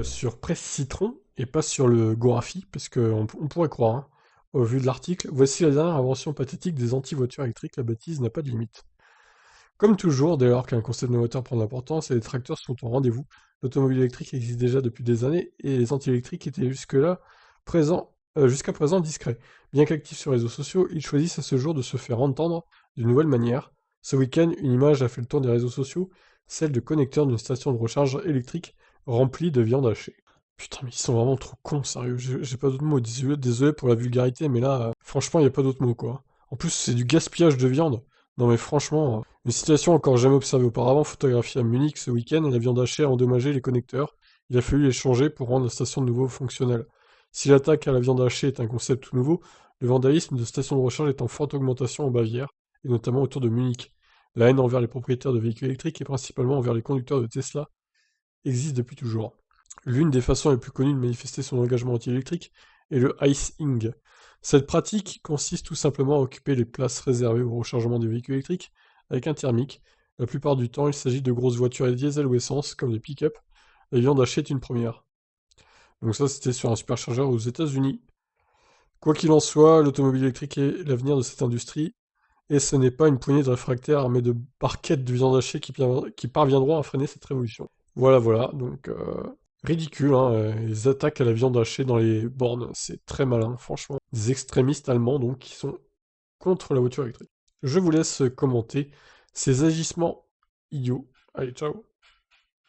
Sur Presse Citron et pas sur le Gorafi, parce qu'on on pourrait croire, hein, au vu de l'article, voici la dernière invention pathétique des anti-voitures électriques, la bêtise n'a pas de limite. Comme toujours, dès lors qu'un concept novateur prend de l'importance et les tracteurs sont au rendez-vous, l'automobile électrique existe déjà depuis des années et les anti-électriques étaient jusqu'à présent discrets. Bien qu'actifs sur les réseaux sociaux, ils choisissent à ce jour de se faire entendre d'une nouvelle manière. Ce week-end, une image a fait le tour des réseaux sociaux, celle de connecteurs d'une station de recharge électrique remplie de viande hachée. Putain, mais ils sont vraiment trop cons, sérieux. J'ai pas d'autres mots. Désolé pour la vulgarité, mais là, franchement, il n'y a pas d'autres mots, quoi. En plus, c'est du gaspillage de viande. Non, mais franchement, une situation encore jamais observée auparavant, photographiée à Munich ce week-end, la viande hachée a endommagé les connecteurs. Il a fallu les changer pour rendre la station de nouveau fonctionnelle. Si l'attaque à la viande hachée est un concept tout nouveau, le vandalisme de stations de recharge est en forte augmentation en Bavière, et notamment autour de Munich. La haine envers les propriétaires de véhicules électriques et principalement envers les conducteurs de Tesla existe depuis toujours. L'une des façons les plus connues de manifester son engagement anti-électrique est le icing. Cette pratique consiste tout simplement à occuper les places réservées au rechargement des véhicules électriques avec un thermique. La plupart du temps, il s'agit de grosses voitures à diesel ou essence, comme des pick-up. La viande hachée est une première. Donc ça, c'était sur un superchargeur aux États-Unis. Quoi qu'il en soit, l'automobile électrique est l'avenir de cette industrie, et ce n'est pas une poignée de réfractaires armés de barquettes de viande hachée qui parviendront à freiner cette révolution. Voilà, voilà, donc ridicule, hein, les attaques à la viande hachée dans les bornes, c'est très malin, franchement. Des extrémistes allemands, donc, qui sont contre la voiture électrique. Je vous laisse commenter ces agissements idiots. Allez, ciao.